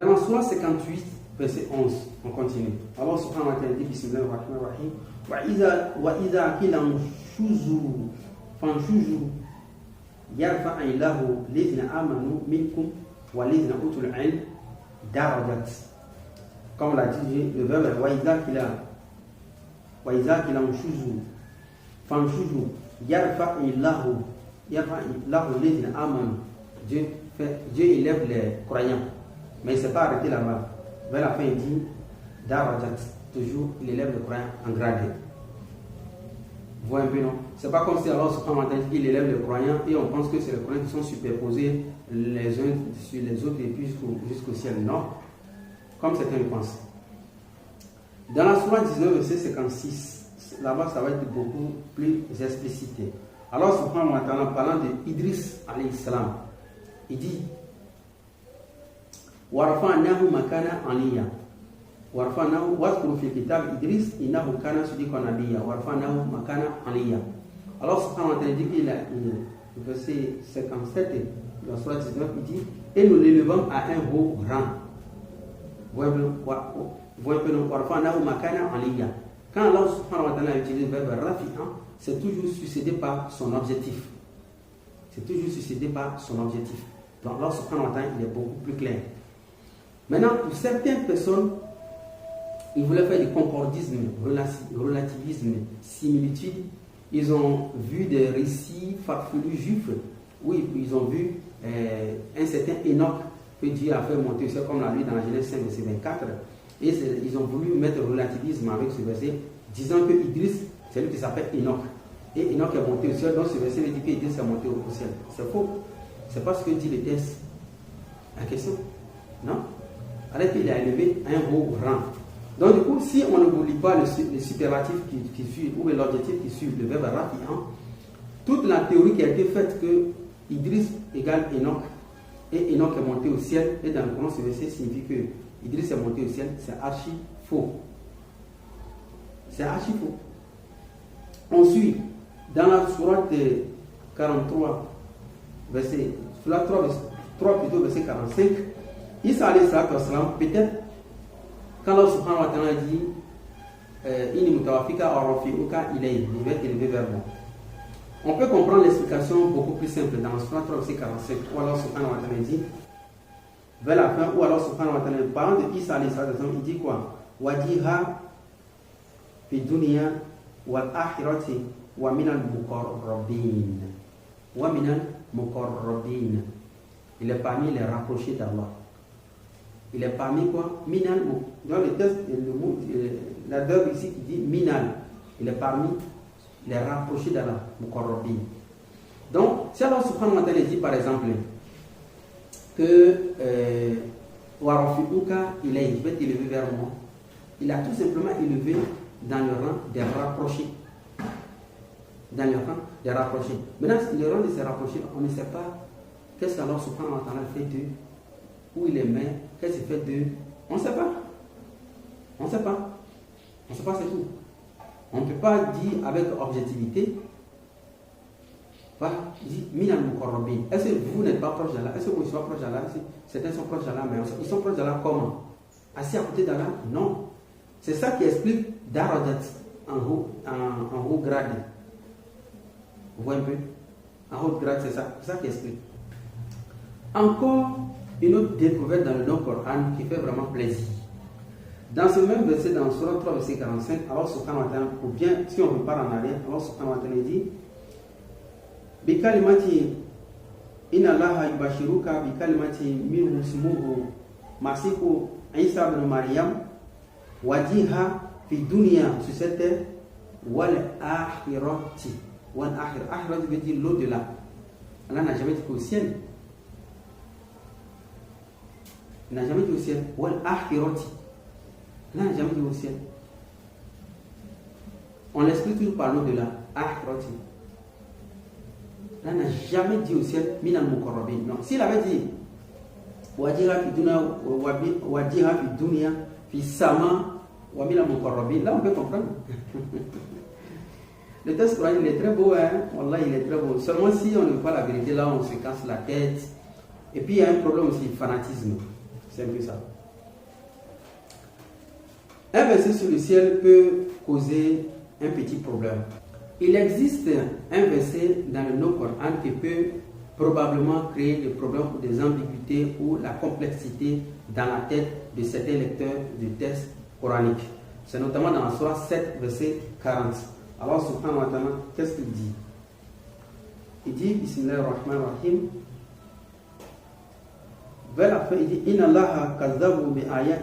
Dans Surah 58, verset 11, on continue. Allah subhanahu wa ta'ala dit Bismillahirrahmanirrahim. Wa idha qila shuzu fanshuzu yarfa'a illahu lizna amanu minkum wa lizna utul ilm darajat. Comme l'a dit le verbe wa idha qila shuzu fanshuzu yarfa'a illahu lizna amanu. Dieu élève les croyants. Mais il ne s'est pas arrêté là-bas. Vers la fin, il dit Darajat, toujours il élève le croyant en grade. Vous voyez un peu, non? C'est pas comme si Allah subhanahu wa ta'ala dit qu'il élève les croyants et on pense que c'est les croyants qui sont superposés les uns sur les autres et puis jusqu'au ciel. Non. Comme certains le pensent. Dans la Surah 19, verset 56, là-bas ça va être beaucoup plus explicité. Allah subhanahu wa ta'ala, en parlant d'Idris alayhi salam, il dit وَرَفَعْنَاهُ مَكَانًا عَلِيًّا وَرَفَعْنَاهُ وَاذْكُرْ فِي الْكِتَابِ إِدْرِيسَ إِنَّهُ كَانَ صِدِيقًا نَبِيًّا وَرَفَعْنَاهُ مَكَانًا عَلِيًّا. Alors subhanahu wa ta'ala dit qu'il a le verset 57 dans Surah 19, il dit et nous l'élevons à un haut rang. Voyez que nous وَرَفَعْنَاهُ مَكَانًا عَلِيًّا. Quand Allah subhanahu wa ta'ala utilise le verbe rafi'an, c'est toujours succédé par son objectif. C'est toujours succédé par son objectif. Donc Allah subhanahu wa ta'ala, il est beaucoup plus clair. Maintenant, pour certaines personnes, ils voulaient faire du concordisme, relativisme, similitude. Ils ont vu des récits farfelus juifs où ils ont vu un certain Enoch que Dieu a fait monter, c'est comme la lui dans la Genèse 5, verset 24. Et ils ont voulu mettre relativisme avec ce verset, disant que Idris, c'est lui qui s'appelle Enoch. Et Enoch est monté au ciel, donc ce verset dit qu'Idris est monté au ciel. C'est faux. C'est pas ce que dit le texte en question. Non? Alors qu'il est élevé à un haut rang. Donc du coup, si on ne vous lit pas le superlatif qui suit, ou l'objectif qui suit, le verbe rafi'an, toute la théorie qui a été faite que Idris égale Enoch, et Enoch est monté au ciel, et dans le Coran, ce verset signifie que Idris est monté au ciel, c'est archi faux. C'est archi faux. On suit, dans la sourate 43, verset 3 plutôt, verset 45, Isa alayhi salatu wassalam, peut-être quand Allah subhanahu wa ta'ala dit Inni mutawafika arafi'uka ilayhi, il va être élevé vers moi. On peut comprendre l'explication beaucoup plus simple dans la sourate 3 verset 45 où Allah subhanahu wa ta'ala dit vers la fin où Allah subhanahu wa ta'ala parlant de Isa alayhi salatu wassalam, il dit quoi? Wajiha fi dunya wal akhirati wa minal muqarrabin. Wa minal muqarrabin. Il est parmi les rapprochés d'Allah. Il est parmi quoi? Minal. Dans le texte, le mot, la verbe ici qui dit minal. Il est parmi les rapprochés d'Allah, muqarrabin. Donc, si Allah subhanahu wa ta'ala dit par exemple que warafi'uka ilayhi, je vais t'élever vers moi, il a tout simplement élevé dans le rang des rapprochés. Dans le rang des rapprochés. Maintenant, le rang de ces rapprochés, on ne sait pas qu'est-ce qu'Allah subhanahu wa ta'ala fait d'eux, où il les met, qu'est-ce qu'il fait d'eux. On ne sait pas. On ne sait pas. On ne sait pas, c'est tout. On ne peut pas dire avec objectivité. Voilà, il dit Minal Muqarrabin. Est-ce que vous n'êtes pas proche d'Allah? Est-ce que vous ne pas proche d'Allah? Certains sont proches d'Allah, mais ils sont proches d'Allah comment? Assis à côté d'Allah? Non. C'est ça qui explique Darajat en haut grade. Vous voyez un peu? En haut grade, c'est ça qui explique. Encore une autre découverte dans le Coran qui fait vraiment plaisir. Dans ce même verset, dans Surah 3, verset 45, Allah subhanahu wa ta'ala, ou bien si on repart en arrière, Allah subhanahu wa ta'ala dit Bikalimati inna Allaha yubashiruka bikalimati minhu ismuhu Masihu Isa ibn Maryam wajiha fi dunya, sur cette terre, wal akhirati. Wal akhirati veut dire l'au-delà. Allah n'a jamais dit qu'au ciel. Il n'a jamais dit au ciel. Wal akhirati. Il n'a jamais dit au ciel. On l'explique toujours par l'au-delà. Akhirati. Il n'a jamais dit au ciel minal muqarrabin. Non. S'il avait dit wajiha fi dunya fi sama wa minal muqarrabin, là on peut comprendre. Le texte Coran, il est très beau, hein. Wallah, il est très beau. Seulement si on ne veut pas la vérité, là on se casse la tête. Et puis il y a un problème aussi, fanatisme. C'est un peu ça. Un verset sur le ciel peut causer un petit problème. Il existe un verset dans le No-Coran qui peut probablement créer des problèmes ou des ambiguïtés ou la complexité dans la tête de certains lecteurs du texte coranique. C'est notamment dans la Sourate 7, verset 40. Alors, subhanahu wa ta'ala, qu'est-ce qu'il dit? Il dit, Bismillahirrahmanirrahim, vers la fin, il dit, Inna Allaha kazzabu bi ayat.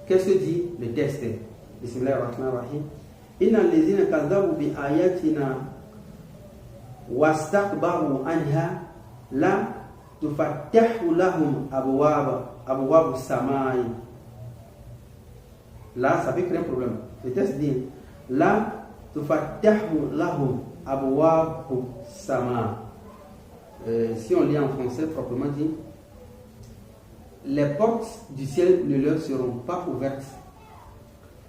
Qu'est-ce que dit le texte? Bismillahirrahmanirrahim. Inna allazina kazzabu bi ayatina wastakbaru anha la tufattahu lahum abwab samai. Là, ça peut créer un problème. Le texte dit, la tufattahu lahum abwab samai. Si on lit en français proprement dit, les portes du ciel ne leur seront pas ouvertes.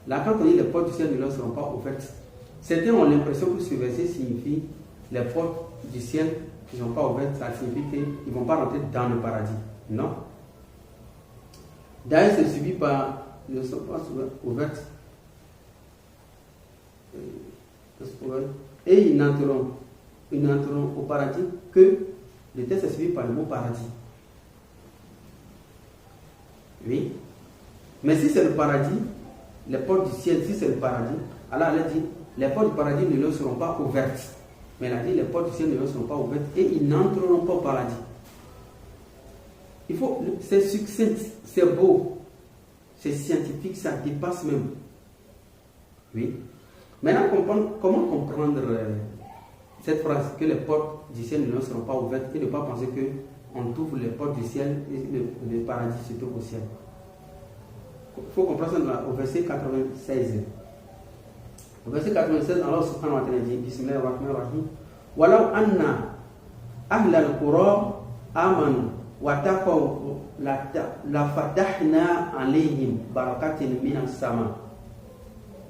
Là, quand on dit les portes du ciel ne leur seront pas ouvertes, certains ont l'impression que ce verset signifie les portes du ciel qui ne sont pas ouvertes, ça signifie qu'ils ne vont pas rentrer dans le paradis. Non. D'ailleurs, c'est suivi par ne sont pas ouvertes. Et ils n'entreront au paradis que le texte est suivi par le mot paradis. Oui. Mais si c'est le paradis, les portes du ciel, si c'est le paradis, alors elle a dit, les portes du paradis ne leur seront pas ouvertes. Mais elle a dit, les portes du ciel ne leur seront pas ouvertes et ils n'entreront pas au paradis. C'est succinct, c'est beau, c'est scientifique, ça dépasse même. Oui. Maintenant, comment comprendre cette phrase, que les portes du ciel ne leur seront pas ouvertes et ne pas penser qu'on ouvre les portes du ciel et le paradis se trouve au ciel. Il faut comprendre ça au verset 96. Au verset 96, Allah subhanahu wa ta'ala dit, Bismillahirrahmanirrahim, Walau anna ahlal qura amanu wa taqaw la fatahna alayhim barakatin minas sama.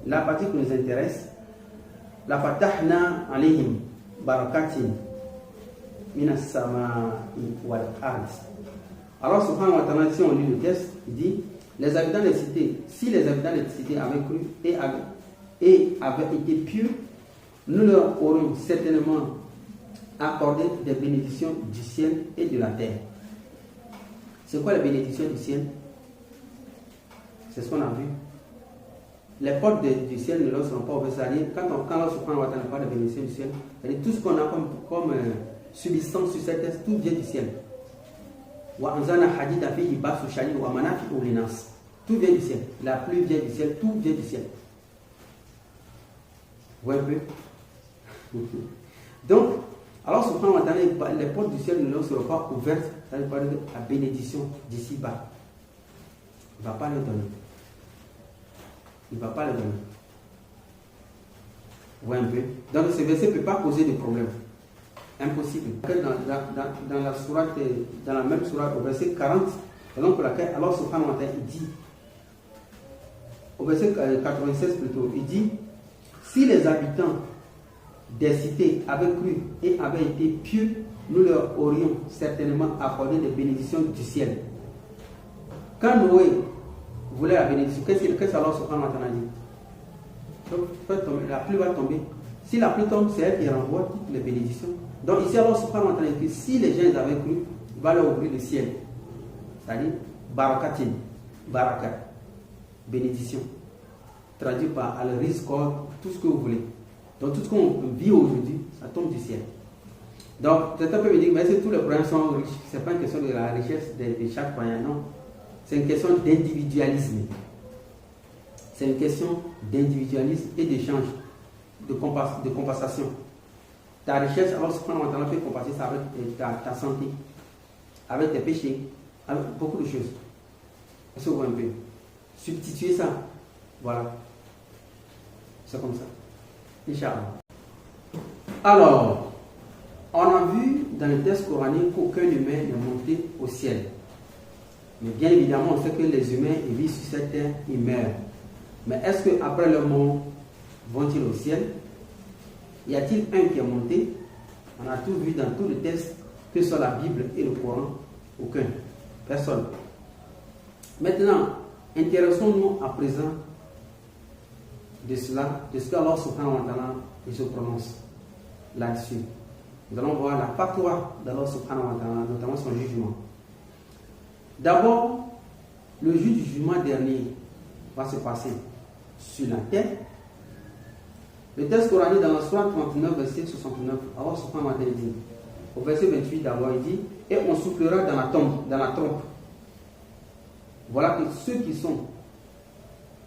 La partie qui nous intéresse, la fatahna alayhim barakatin minas sama wal ard. Alors subhanahu wa ta'ala, si on lit le texte, il dit, les habitants des cités, si les habitants des cités avaient cru et avaient été pieux, nous leur aurions certainement accordé des bénédictions du ciel et de la terre. C'est quoi les bénédictions du ciel? C'est ce qu'on a vu. Les portes du ciel ne leur seront pas ouvertes. C'est-à-dire, quand on se prend pas de bénédictions du ciel, c'est-à-dire tout ce qu'on a comme subsistance sur cette terre, tout vient du ciel. Tout vient du ciel. La pluie vient du ciel, tout vient du ciel. Vous voyez un peu? Donc, alors subhanahu wa ta'ala, les portes du ciel ne leur seront pas ouvertes, ça veut dire la bénédiction d'ici bas. Il ne va pas le donner. Il ne va pas le donner. Vous voyez un peu? Donc ce verset ne peut pas causer de problème. Impossible. Dans la sourate, dans la même sourate, au verset 40, raison pour laquelle Allah subhanahu wa ta'ala dit, au verset 96 plutôt, il dit, si les habitants des cités avaient cru et avaient été pieux, nous leur aurions certainement accordé des bénédictions du ciel. Quand Noé voulait la bénédiction, qu'est-ce qu'Allah subhanahu wa ta'ala dit? Donc, la pluie va tomber. Si la pluie tombe, c'est elle qui renvoie toutes les bénédictions. Donc ici, Allah subhanahu wa ta'ala dit que si les gens avaient cru, il va leur ouvrir le ciel. C'est-à-dire, barakatin, barakat, bénédiction. Traduit par al-rizq, tout ce que vous voulez. Donc tout ce qu'on vit aujourd'hui, ça tombe du ciel. Donc, certains peuvent me dire, mais si tous les croyants sont riches, ce n'est pas une question de la richesse de chaque croyant, non. C'est une question d'individualisme. C'est une question d'individualisme et d'échange, de compensation. Ta richesse, alors subhanahu wa ta'ala peut compenser ça avec ta santé, avec tes péchés, avec beaucoup de choses. Est-ce que vous voyez un peu? Substituer ça. Voilà. C'est comme ça. Inch'Allah. Alors, on a vu dans le texte coranique qu'aucun humain n'est monté au ciel. Mais bien évidemment, on sait que les humains vivent sur cette terre, ils meurent. Mais est-ce qu'après leur mort, vont-ils au ciel? Y a-t-il un qui est monté? On a tout vu dans tous les textes, que ce soit la Bible et le Coran, aucun. Personne. Maintenant, intéressons-nous à présent de cela, de ce qu'Allah subhanahu wa ta'ala se prononce là-dessus. Nous allons voir la fatwa d'Allah subhanahu wa ta'ala, notamment son jugement. D'abord, le jugement dernier va se passer sur la terre. Le texte coranique dans la sourate 39, verset 69, Allah subhanahu wa ta'ala dit, au verset 28 d'abord, il dit, et on soufflera dans la trompe. Voilà que ceux qui sont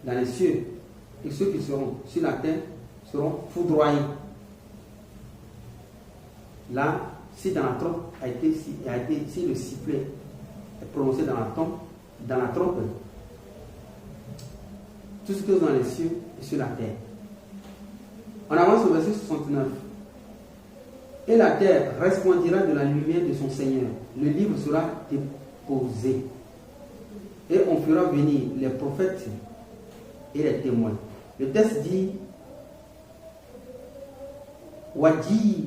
dans les cieux et ceux qui seront sur la terre seront foudroyés. Là, si dans la trompe si le sifflet est prononcé dans la trompe, tout ce qui est dans les cieux et sur la terre. On avance au verset 69. Et la terre resplendira de la lumière de son Seigneur. Le livre sera déposé. Et on fera venir les prophètes et les témoins. Le texte dit Wadi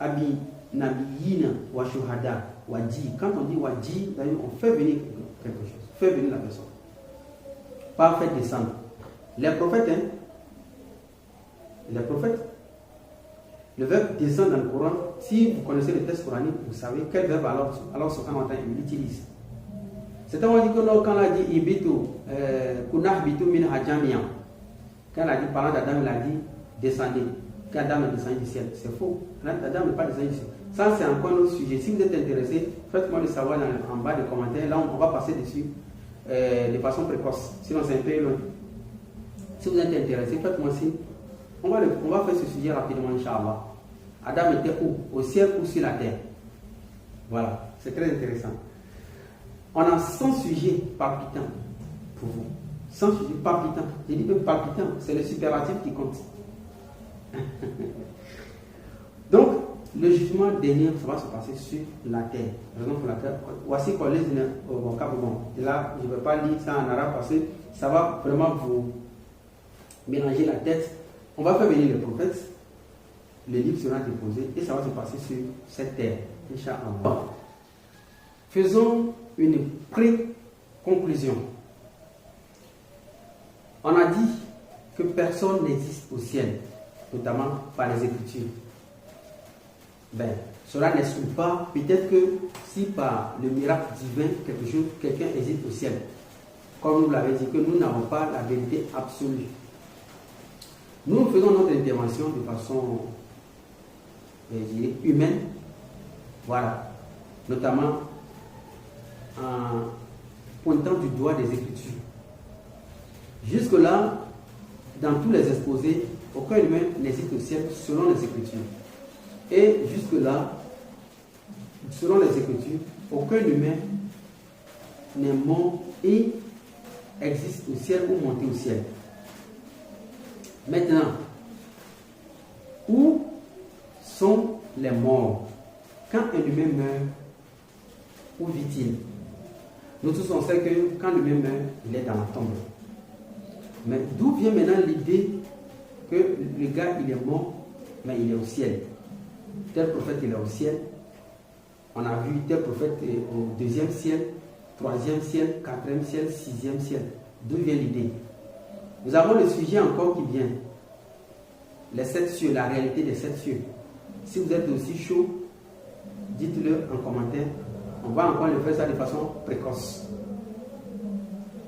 Abi Nabiyina wa Shuhada. Wadi. Quand on dit Wadi, on fait venir quelque chose. Fait venir la personne. Pas fait descendre. Les prophètes, les prophètes. Le verbe descendre dans le Coran, si vous connaissez le texte coranique, vous savez quel verbe alors subhanahu wa ta'ala il utilise. C'est on dit que quand on a dit Ibitu, Kunahbitu min hajamiyan, quand elle a dit parlant d'Adam, il a dit descendez. Quand Adam est descendu du ciel, c'est faux. Adam n'est pas descendu du ciel. Ça, c'est encore un autre sujet. Si vous êtes intéressé, faites-moi le savoir en bas des commentaires. Là, on va passer dessus de façon précoce. Sinon, c'est un peu loin. Si vous êtes intéressé, faites-moi signe. On va faire ce sujet rapidement, Inch'Allah. Adam était où? Au ciel ou sur la terre? Voilà, c'est très intéressant. On a 100 sujets palpitants pour vous. 100 sujets palpitants. J'ai dit même palpitants, c'est le superlatif qui compte. Donc, le jugement dernier, ça va se passer sur la terre. Raison pour laquelle, voici qu'on les au vocable. Bon, et là, je ne vais pas lire ça en arabe parce que ça va vraiment vous mélanger la tête. On va faire venir les prophètes, le livre sera déposé et ça va se passer sur cette terre. Inch'Allah. Faisons une pré-conclusion. On a dit que personne n'existe au ciel, notamment par les Écritures. Ben, cela n'exclut pas, peut-être que si par le miracle divin, quelqu'un existe au ciel. Comme nous l'avons dit, que nous n'avons pas la vérité absolue. Nous faisons notre intervention de façon humaine, voilà, notamment en pointant du doigt des Écritures. Jusque-là, dans tous les exposés, aucun humain n'existe au ciel selon les Écritures. Et jusque-là, selon les Écritures, aucun humain n'est mort et existe au ciel ou monté au ciel. Maintenant, où sont les morts? Quand un humain meurt, où vit-il? Nous tous on sait que quand l'humain meurt, il est dans la tombe. Mais d'où vient maintenant l'idée que le gars il est mort, mais il est au ciel? Tel prophète il est au ciel. On a vu tel prophète au 2e ciel, 3e ciel, 4e ciel, 6e ciel. D'où vient l'idée? Nous avons le sujet encore qui vient. Les 7 cieux, la réalité des 7 cieux. Si vous êtes aussi chaud, dites-le en commentaire. On va encore le faire ça de façon précoce.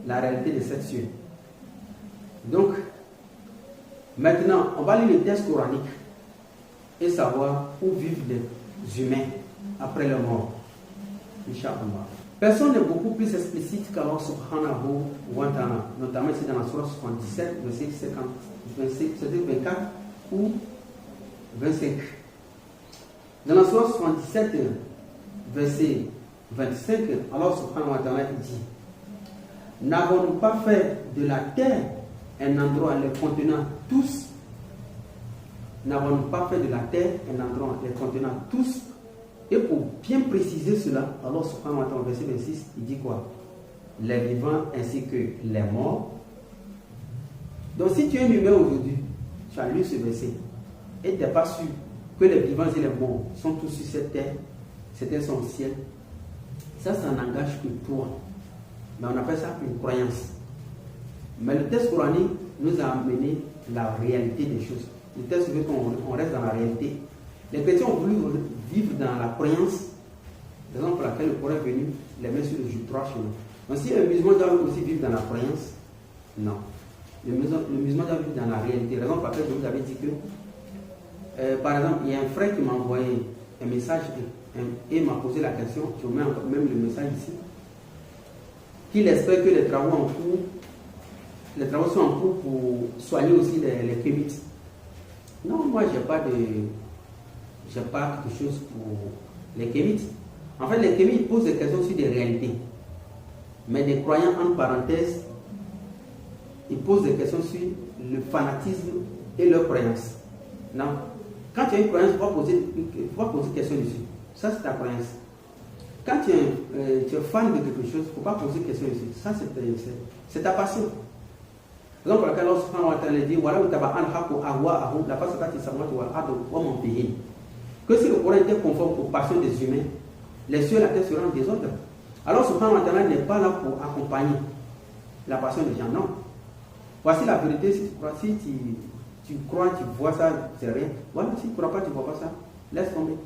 La réalité des 7 cieux. Donc, maintenant, on va lire le texte coranique et savoir où vivent les humains après leur mort. Inch'Allah. Personne n'est beaucoup plus explicite qu'Allah subhanahu wa ta'ala, notamment ici dans la sourate 77, verset 24 ou 25. Dans la sourate 77, verset 25, Allah subhanahu wa ta'ala dit: n'avons-nous pas fait de la terre un endroit les contenant tous? N'avons-nous pas fait de la terre un endroit les contenant tous? Et pour bien préciser cela, Allah subhanahu wa ta'ala, verset 26, il dit quoi? Les vivants ainsi que les morts. Donc si tu es un humain aujourd'hui, tu as lu ce verset, et tu n'es pas sûr que les vivants et les morts sont tous sur cette terre, certains sont au ciel, ça n'engage que toi. Mais on appelle ça une croyance. Mais le test coranique nous a amené la réalité des choses. Le test veut qu'on reste dans la réalité. Les chrétiens ont voulu vivre dans la croyance, raison pour laquelle le Coran est venu les mettre sur le droit chemin. Donc si le musulman doit aussi vivre dans la croyance, non. Le musulman doit vivre dans la réalité. Raison pour laquelle je vous avais dit que, par exemple, il y a un frère qui m'a envoyé un message et m'a posé la question, je mets même le message ici, qu'il espère que les travaux sont en cours pour soigner aussi les kémites. Non, moi j'ai pas quelque chose pour les kémites. En fait, les kémites posent des questions sur des réalités. Mais des croyants, en parenthèse, ils posent des questions sur le fanatisme et leurs croyances. Non. Quand tu as une croyance, il faut pas poser question dessus. Ça, c'est ta croyance. Quand tu es fan de quelque chose, il ne faut pas poser question dessus. Ça, c'est ta passion. Donc, pour laquelle Allah subhanahu wa ta'ala dit, voilà, la face que si le Coran était conforme aux passions des humains, les cieux et la terre seront des autres. Alors, subhanahu wa ta'ala n'est pas là pour accompagner la passion des gens, non. Voici la vérité, si tu crois, tu vois ça, c'est rien. Voilà, si tu ne crois pas, tu ne vois pas ça, laisse tomber.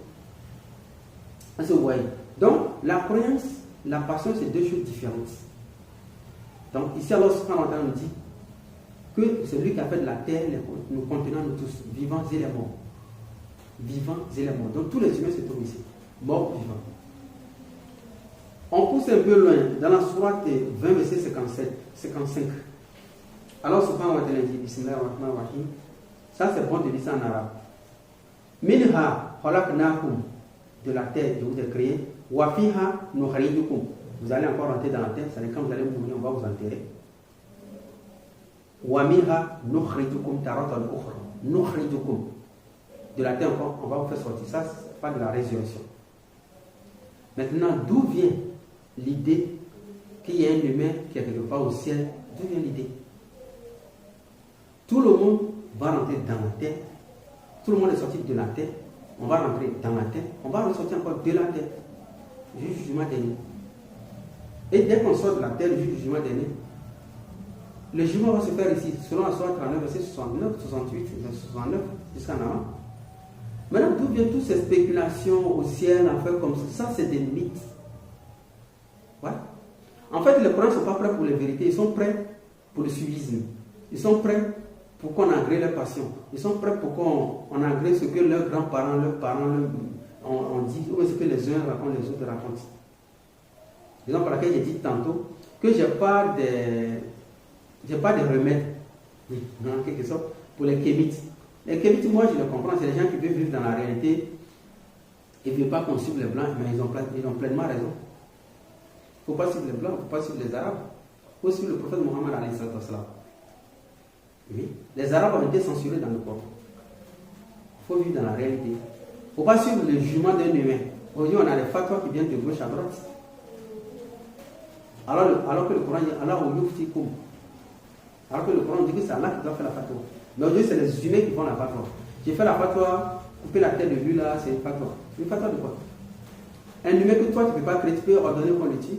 Vous voyez. Donc, la croyance, la passion, c'est deux choses différentes. Donc, ici, Allah subhanahu wa ta'ala nous dit que c'est lui qui a fait de la terre, nous contenant nous tous, vivants et les morts. Vivants et les morts. Donc, tous les humains se trouvent ici, morts, vivants. On pousse un peu loin, dans la sourate 20, verset 55. Alors, subhanahu wa ta'ala dit, Bismillahirrahmanirrahim. Ça, c'est bon de dire ça en arabe. Minha khalaqnakum, de la terre, je vous ai créé. Wa fiha nukhrijukum. Vous allez encore rentrer dans la terre, c'est-à-dire quand vous allez mourir, on va vous enterrer. Wa minha nukhrijukum taratan ukhra. Nukhrijukum. De la terre encore, on va vous faire sortir. Ça, c'est pas de la résurrection. Maintenant, d'où vient l'idée qu'il y a un humain qui est quelque part au ciel? D'où vient l'idée? Tout le monde va rentrer dans la terre. Tout le monde est sorti de la terre. On va rentrer dans la terre. On va ressortir encore de la terre. Jusqu'au jugement dernier. Et dès qu'on sort de la terre, jusqu'au jugement dernier, le jugement va se faire ici, selon la sourate 39, verset 69, 68, 69, jusqu'en avant. Maintenant, d'où viennent toutes ces spéculations au ciel, en fait, comme ça? Ça, c'est des mythes. Ouais. En fait, les Corans ne sont pas prêts pour les vérités, ils sont prêts pour le suivisme. Ils sont prêts pour qu'on agrée leur passion. Ils sont prêts pour qu'on agrée ce que leurs grands-parents, leurs parents ont dit, ou ce que les uns racontent, les autres racontent. Raison pour laquelle j'ai dit tantôt que je n'ai pas de remède, en quelque sorte, pour les kémites. Les kémites, moi je les comprends, c'est les gens qui veulent vivre dans la réalité. Ils ne veulent pas qu'on suive les blancs, mais ils ont pleinement raison. Il ne faut pas suivre les blancs, il ne faut pas suivre les arabes. Il faut suivre le prophète Mohammed alayhi sallam. Oui. Les arabes ont été censurés dans le Coran. Il faut vivre dans la réalité. Il ne faut pas suivre le jugement d'un humain. Aujourd'hui, on a les fatwas qui viennent de gauche à droite. Alors que le Coran dit Allah ou yuftikum. Alors que le Coran dit que c'est Allah qui doit faire la fatwa. Mais aujourd'hui, c'est les humains qui font la fatwa. J'ai fait la fatwa, couper la tête de lui là, c'est une fatwa. Une fatwa de quoi? Un humain que toi tu ne peux pas créer, tu peux ordonner qu'on le tue.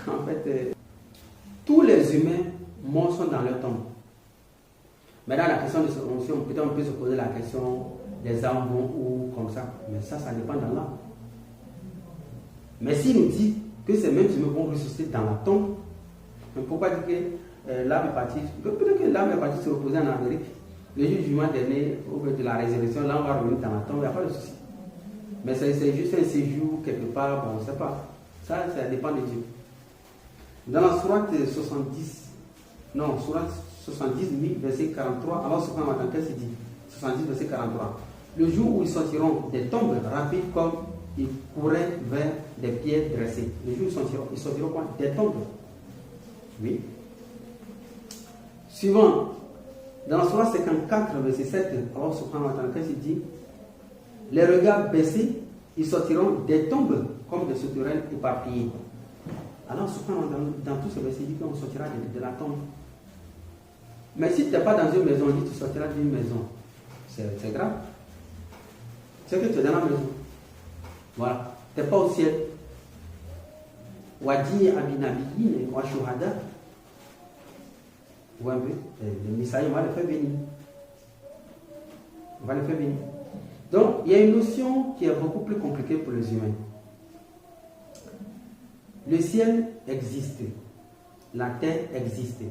En fait, tous les humains morts sont dans leur tombe. Maintenant, la question de peut-être on peut se poser la question, les âmes vont où, comme ça. Mais ça dépend d'Allah. Mais s'il nous dit que ces mêmes humains vont ressusciter dans la tombe, pourquoi dire que l'âme est partie? Peut-être que l'âme est partie se reposer en Amérique. Le jugement dernier, au bout de la résurrection, l'âme va revenir dans la tombe, il n'y a pas de souci. Mais c'est juste un séjour quelque part, bon, on ne sait pas. Ça dépend de Dieu. Dans la sourate 70, verset 43, Allah subhanahu wa ta'ala, qu'est-ce qu'il dit? 70, verset 43. Le jour où ils sortiront des tombes rapides comme ils couraient vers des pierres dressées. Le jour où ils sortiront quoi? Des tombes. Oui. Suivant. Dans la sourate 54, verset 7, Allah subhanahu wa ta'ala, qu'est-ce qu'il dit? Les regards baissés, ils sortiront des tombes comme des souterrains éparpillés. Alors, subhanahu wa ta'ala, dans tout ce verset, il dit qu'on sortira de la tombe. Mais si tu n'es pas dans une maison, il dit que tu sortiras d'une maison. C'est grave. C'est que tu es dans la maison. Voilà. Tu n'es pas au ciel. Wadi abinabiyin wa shuhada. Ouais, le messager, on va le faire bénir. On va le faire bénir. Donc, il y a une notion qui est beaucoup plus compliquée pour les humains. Le ciel existe. La terre existe.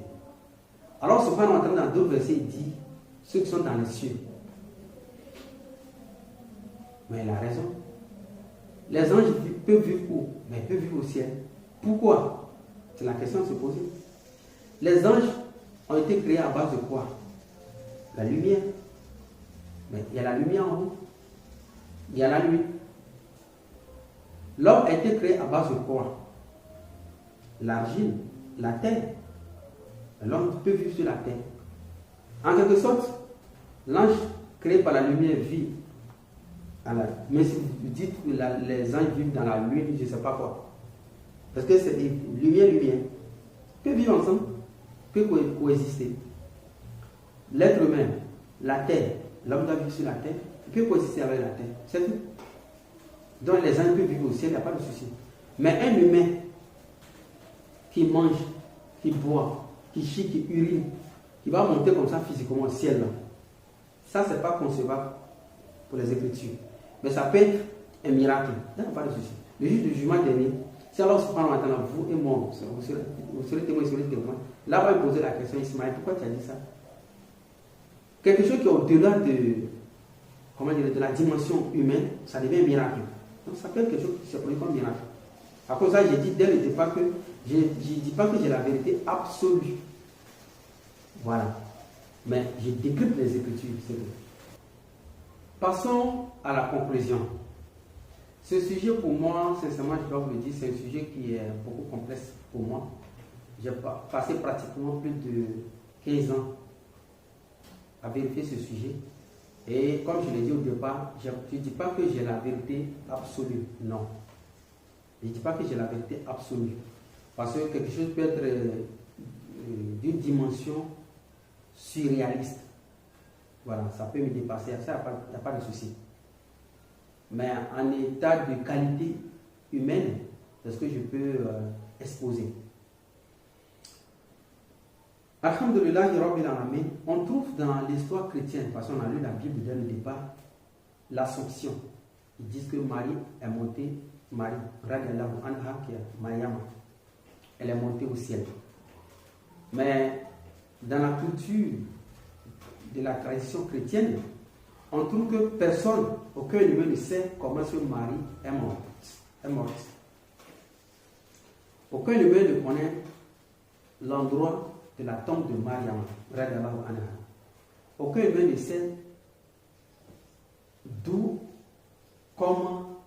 Alors, Subhanahu wa ta'ala, dans d'autres versets, il dit ceux qui sont dans les cieux. Mais il a raison. Les anges peuvent vivre où? Mais ils peuvent vivre au ciel. Pourquoi? C'est la question de se poser. Les anges ont été créés à base de quoi? La lumière. Mais il y a la lumière en haut. Il y a la nuit. L'homme a été créé à base de quoi? L'argile, la terre. L'homme peut vivre sur la terre. En quelque sorte, l'ange créé par la lumière vit. Mais si vous dites que les anges vivent dans la lune, je ne sais pas quoi. Parce que c'est lumière. Ils peuvent vivre ensemble, ils peuvent coexister. L'être humain, la terre, l'homme doit vivre sur la terre, il peut coexister avec la terre. C'est tout. Donc les anges peuvent vivre au ciel, il n'y a pas de souci. Mais un humain qui mange, qui boit, qui chie, qui urine, qui va monter comme ça physiquement au ciel, là, ça, c'est pas concevable pour les Écritures. Mais ça peut être un miracle. Il n'y a pas de souci. Le juge du jugement dernier, si alors subhanahu wa ta'ala, vous et moi, vous serez témoins, là, on va me poser la question, Ismaël, pourquoi tu as dit ça? Quelque chose qui est au-delà de la dimension humaine, ça devient un miracle. Donc ça peut être quelque chose qui se produit comme miracle. À cause de ça, j'ai dit dès le départ que je ne dis pas que j'ai la vérité absolue. Voilà. Mais je décrypte les Écritures, c'est tout. Passons à la conclusion. Ce sujet, pour moi, sincèrement, je dois vous le dire, c'est un sujet qui est beaucoup complexe pour moi. J'ai passé pratiquement plus de 15 ans à vérifier ce sujet. Et comme je l'ai dit au départ, je ne dis pas que j'ai la vérité absolue. Non. Je ne dis pas que j'ai la vérité absolue. Parce que quelque chose peut être d'une dimension surréaliste. Voilà, ça peut me dépasser. Ça, il n'y a pas de souci. Mais en état de qualité humaine, c'est ce que je peux exposer. Alhamdulillah, on trouve dans l'histoire chrétienne, parce qu'on a lu la Bible dès le départ, l'Assomption. Ils disent que Marie est montée, Marie, radiallahu anha, qui est Mariam, elle est montée au ciel. Mais dans la culture de la tradition chrétienne, on trouve que personne, aucun humain ne sait comment ce Marie est morte. Aucun humain ne connaît l'endroit de la tombe de Mariam, radiallahu anha. Aucun humain ne sait d'où, comment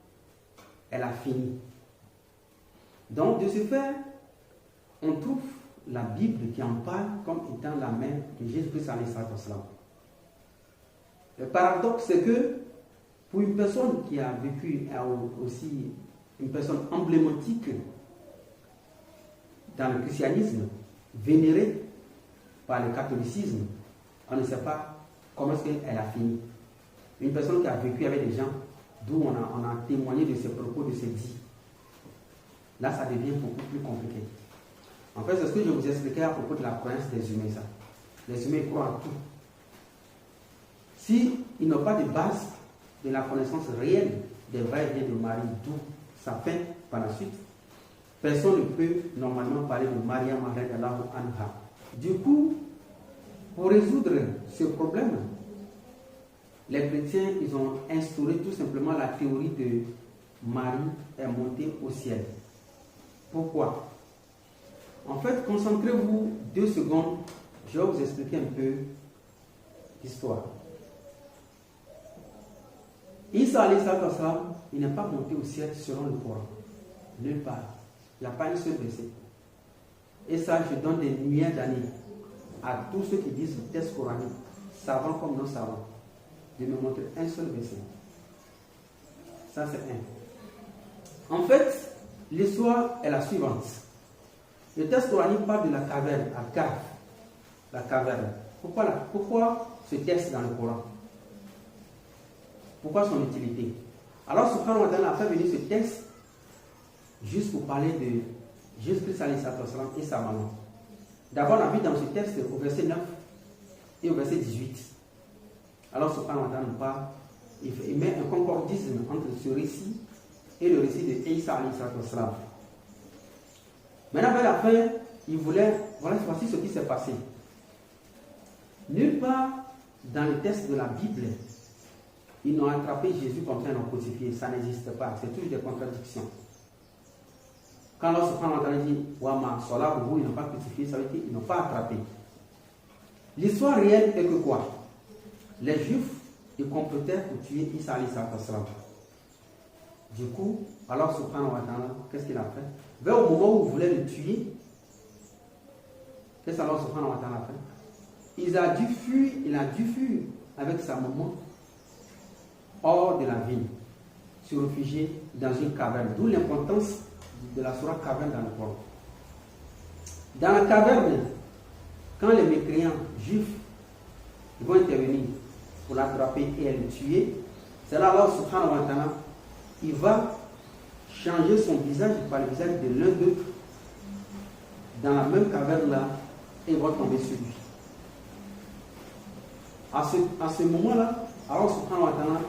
elle a fini. Donc, de ce fait, on trouve la Bible qui en parle comme étant la mère de Jésus-Christ alayhi salatu wassalam. Le paradoxe, c'est que pour une personne qui a vécu aussi, une personne emblématique dans le christianisme, vénérée par le catholicisme, on ne sait pas comment est-ce qu'elle a fini. Une personne qui a vécu avec des gens d'où on a témoigné de ses propos, de ses dits. Là, ça devient beaucoup plus compliqué. En fait, c'est ce que je vous expliquais à propos de la croyance des humains. Ça. Les humains croient en tout. S'ils n'ont pas de base de la connaissance réelle des va-et-vient de Marie, d'où ça fait par la suite, personne ne peut normalement parler de Mariam radiallahu anha. Du coup, pour résoudre ce problème, les chrétiens, ils ont instauré tout simplement la théorie de Marie est montée au ciel. Pourquoi? En fait, concentrez-vous 2 secondes, je vais vous expliquer un peu l'histoire. Isa alayhi salam, il n'est pas monté au ciel selon le Coran. Nulle part. Il n'y a pas une seule verset. Et ça, je donne des milliers d'années à tous ceux qui disent le texte coranique, savants comme non savants, de me montrer un seul verset. Ça, c'est un. En fait, l'histoire est la suivante. Le texte coranique parle de la caverne, Al-Kahf, la caverne. Pourquoi ce texte dans le Coran? Pourquoi son utilité? Alors, subhanahu wa ta'ala a fait venir ce texte juste pour parler de Jésus-Christ et sa maman. D'abord, on a vu dans ce texte au verset 9 et au verset 18. Alors, subhanahu wa ta'ala nous parle, il met un concordisme entre ce récit et le récit de Isa alayhi salam. Maintenant, vers la fin, il voulait, voici ce qui s'est passé. Nulle part dans le texte de la Bible, ils n'ont attrapé Jésus comme ça, ils l'ont crucifié. Ça n'existe pas. C'est toujours des contradictions. Quand Allah subhanahu wa ta'ala dit Wama sola ils n'ont pas crucifié, ça veut dire qu'ils n'ont pas attrapé. L'histoire réelle est que quoi? Les Juifs, ils complotaient pour tuer Isa alayhi salam. Du coup, Allah subhanahu wa ta'ala, qu'est-ce qu'il a fait? Vers au moment où il voulait le tuer, qu'est-ce qu'Allah subhanahu wa ta'ala a fait? Il a dû fuir avec sa maman hors de la ville, se réfugier dans une caverne. D'où l'importance de la sourate caverne dans le Coran. Dans la caverne, quand les mécréants juifs vont intervenir pour l'attraper et le tuer, c'est là Allah subhanahu wa ta'ala, il va changer son visage par le visage de l'un d'eux dans la même caverne là et il va tomber sur lui. À ce moment-là, Allah subhanahu wa ta'ala,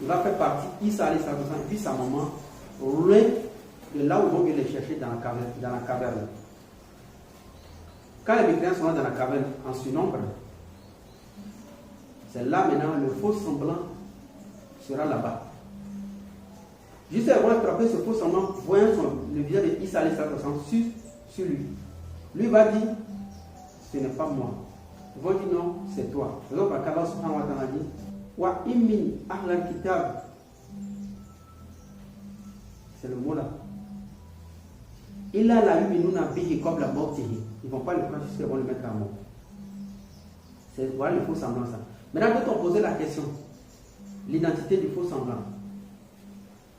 il va faire partie Isa alayhi salam et puis sa maman loin de là où ils vont les chercher dans la caverne. Quand les mécréants sont là dans la caverne en surnombre, c'est là maintenant le faux semblant sera là-bas. Juste avant d'attraper ce faux semblant, voyant le visage de Isa alayhi salam sur lui. Lui va dire, ce n'est pas moi. Ils vont dire non, c'est toi. C'est donc Allah subhanahu wa ta'ala dit, Wa immin ahlal kitab. C'est le mot là. Illa la yuminuna bihi qabla mawtihi. Ils ne vont pas le prendre jusqu'à le mettre à mort. Voilà le faux semblant ça. Maintenant, quand on posait la question, l'identité du faux semblant,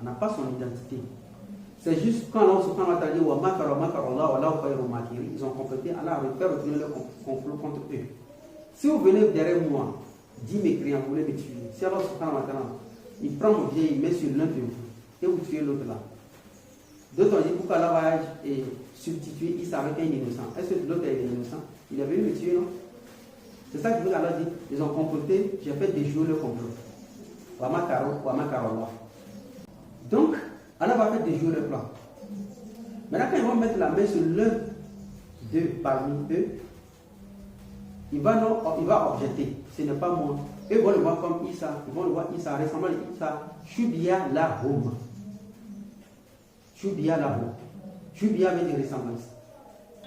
on n'a pas son identité. C'est juste quand Allah subhanahu wa ta'ala dit wa makara Allah wa la khayru makirin, ils ont complété, Allah a fait retourner leur complot contre eux. Si vous venez derrière moi, 10 mécréants, vous voulez me tuer. Si Allah subhanahu wa ta'ala, il prend mon pied, il met sur l'un de vous, et vous tuez l'autre là. D'autres ont dit pourquoi Allah va substituer Isa avec un innocent. Est-ce que l'autre est innocent? Il est venu me tuer, non? C'est ça que Allah dit. Ils ont comploté, j'ai fait déjouer le complot. Wa makara Allah. Donc, Allah va faire déjouer le plan. Maintenant, quand ils vont mettre la main sur l'un d'eux parmi eux, il va objecter. Ce n'est pas moi. Eux vont le voir comme Isa. Ils vont le voir Isa, ressemblant à Isa. Shubia lahum. Shubia lahum. Shubia veut dire ressemblance.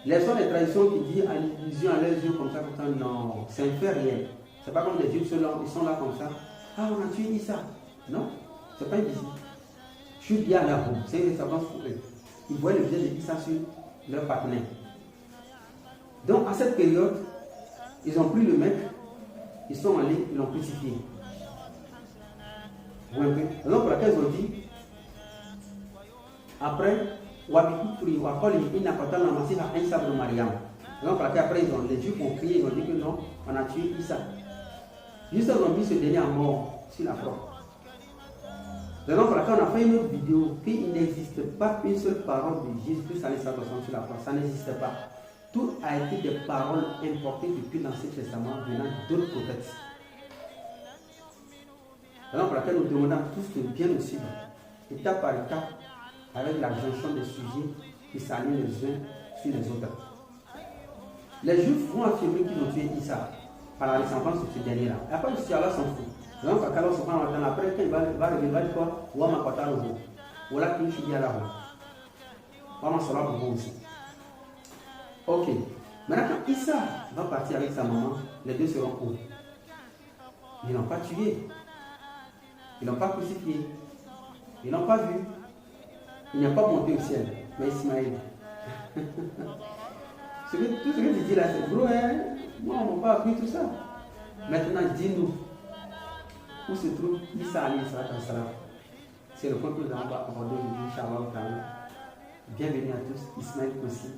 Les sont des traditions qui disent allusion à leurs yeux comme ça, non, c'est inférieur. C'est pas comme les Juifs, ils sont là comme ça. Ah, on a tué Isa. Non, c'est pas ici. Shubia lahum. C'est une ressemblance pour eux. Ils voient le visage de Isa sur leur partenaire. Donc, à cette période, ils ont pris le mec, ils sont allés, ils l'ont crucifié. Vous voyez un peu? Donc, pour laquelle ils ont dit, après, donc, après, les Juifs ont crié, ils ont dit que non, on a tué Isa. Juste ils ont mis ce dernier à mort sur la croix. Donc, pour laquelle on a fait une autre vidéo qu'il n'existe pas une seule parole de Jésus-Christ sur la croix. Ça n'existe pas. Tout a été des paroles importées depuis l'Ancien Testament venant d'autres prophètes. Alors pour laquelle nous demandons tous de bien nous suivre, étape par étape, avec la jonction des sujets qui s'alignent les uns sur les autres. Les Juifs vont affirmer qu'ils ont tué Isa par la ressemblance de ce dernier-là. Et après, le Allah s'en fout. Donc, après, quand il va revenir, il va dire quoi? Wama kota roho. Voilà qu'il suis bien là. Wama sera pour vous aussi. Ok. Maintenant, quand Isa va partir avec sa maman, les deux seront où? Ils n'ont pas tué. Ils n'ont pas crucifié. Ils n'ont pas vu. Il n'est pas monté au ciel. Mais Ismaël. Tout ce que tu dis là, c'est gros, hein? Moi, on m'a pas appris tout ça. Maintenant, dis-nous où se trouve Isa alayhi salam. C'est le point que nous allons aborder aujourd'hui, Inch'Allah. Bienvenue à tous, Ismaël aussi.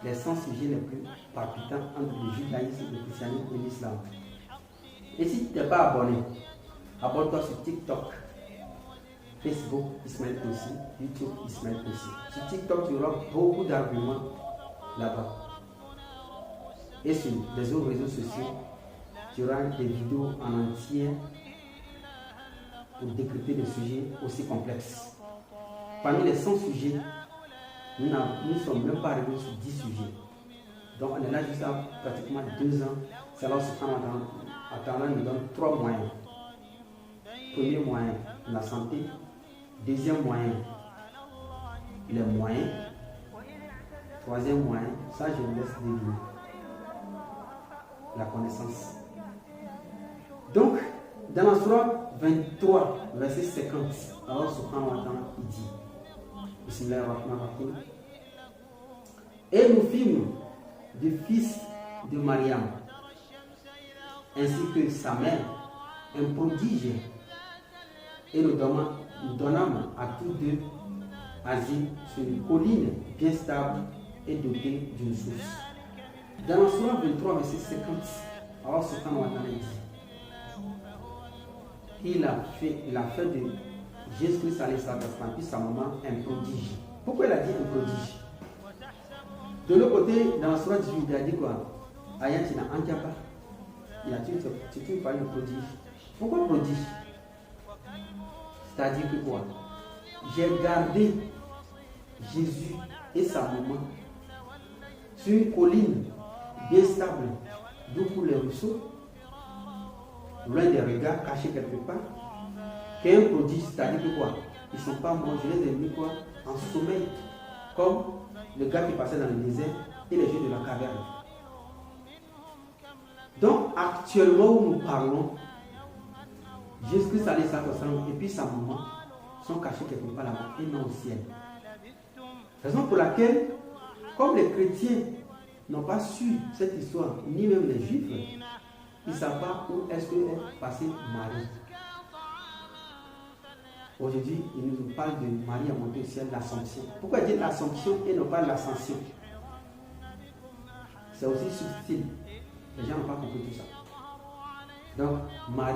Les 100 sujets les plus palpitants entre le judaïsme, le christianisme et l'islam. Et si tu n'es pas abonné, abonne-toi sur TikTok, Facebook, Ismaël aussi. YouTube, Ismaël aussi. Sur TikTok, tu auras beaucoup d'arguments là-bas. Et sur les autres réseaux sociaux, tu auras des vidéos en entier pour décrypter des sujets aussi complexes. Parmi les 100 sujets, nous ne sommes même pas arrivés sur 10 sujets. Donc on est là jusqu'à pratiquement 2 ans. C'est alors que Allah nous donne 3 moyens. Premier moyen, la santé. Deuxième moyen, les moyens. Troisième moyen, ça je vous laisse deviner. La connaissance. Donc, dans la sourate 23, verset 50, Allah subhanahu wa ta'ala dit Bismillahirrahmanirrahim. Et nous fîmes du fils de Mariam, ainsi que sa mère, un prodige, et nous donnâmes à tous deux asile sur une colline bien stable et dotée d'une source. Dans la sourate 23, verset 50, Allah subhanahu wa ta'ala dit il a fait de Jésus-Christ puis sa maman un prodige. Pourquoi il a dit un prodige? De l'autre côté, dans la sourate 18, il a dit quoi? Ayatina Anjaba. Il a dit tu parles de prodige. Pourquoi prodige? C'est-à-dire que quoi? J'ai gardé Jésus et sa maman sur une colline bien stable, d'où pour les ruisseaux, loin des regards, cachés quelque part, qu'un prodige, c'est-à-dire que quoi? Ils ne sont pas morts, je les ai mis quoi? En sommeil, comme le gars qui passait dans le désert et les jeux de la caverne. Donc actuellement où nous parlons, Jésus-Christ et puis sa maman sont cachés quelque part là-bas et non au ciel. Raison pour laquelle, comme les chrétiens n'ont pas su cette histoire, ni même les juifs, ils ne savent pas où est-ce qu'est passée Marie. Aujourd'hui, ils nous parlent de Marie à monter au ciel, l'Assomption. Pourquoi dire l'Assomption et non pas l'Ascension? C'est aussi subtil. Les gens n'ont pas compris tout ça. Donc, Marie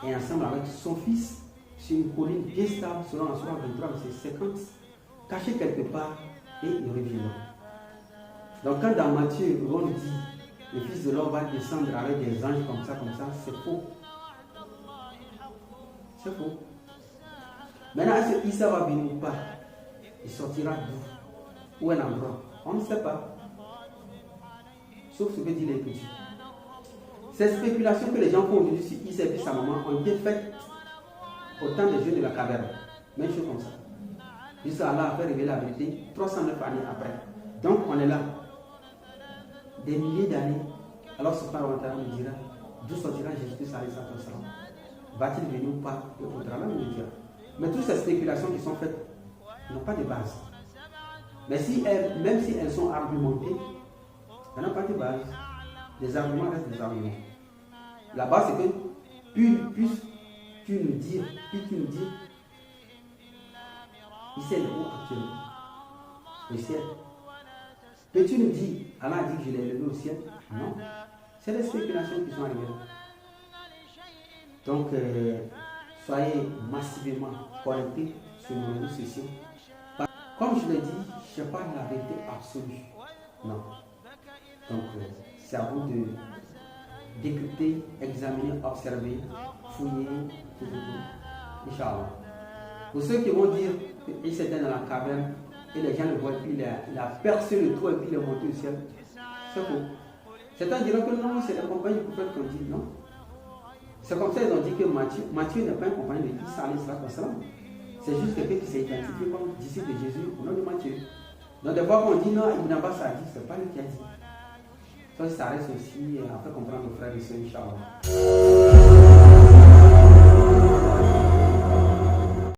est ensemble avec son fils sur une colline bien stable, selon la sourate 23, verset 50, caché quelque part, et il revient. Donc, quand dans Matthieu, on dit le Fils de l'homme va descendre avec des anges comme ça, c'est faux. C'est faux. Maintenant, est-ce que Issa va venir ou pas? Il sortira d'où? Où un endroit? On ne sait pas. Sauf ce que dit l'Écriture. Ces spéculations que les gens font aujourd'hui sur Issa et sa maman ont été faites au temps des jeux de la caverne. Même chose comme ça. Jusqu'à Allah a fait révéler la vérité 309 années après. Donc on est là. Des milliers d'années. Alors subhanahu wa ta'ala nous dira d'où sortira Jésus-Christ alayhi salam. Va-t-il venir ou pas? Et au drame nous dira. Mais toutes ces spéculations qui sont faites n'ont pas de base. Mais même si elles sont argumentées, elles n'ont pas de base. Les arguments restent des arguments. La base c'est que plus tu nous dis, ici elle est où actuellement? Le ciel. Peux-tu nous dire, Allah a dit que je l'ai élevé au ciel? Non. C'est des spéculations qui sont arrivées. Donc, soyez massivement connectés sur nos réseaux sociaux. Comme je l'ai dit, je ne sais pas la vérité absolue. Non. Donc, c'est à vous de décrypter, examiner, observer, fouiller, tout. Inch'Allah. Pour ceux qui vont dire qu'il s'était dans la caverne et les gens le voient, puis il a percé le trou et puis il est monté au ciel, c'est faux. Certains diront que non, c'est la compagnie du prophète qu'on dit non. C'est comme ça qu'ils ont dit que Matthieu n'est pas un compagnon de Isa alayhi salam. C'est juste quelqu'un qui s'est identifié comme disciple de Jésus au nom de Matthieu. Donc des fois qu'on dit non, Ibn Abbas a dit, c'est pas lui qui a dit. Ça reste aussi à faire comprendre aux frères et sœurs, Inch'Allah.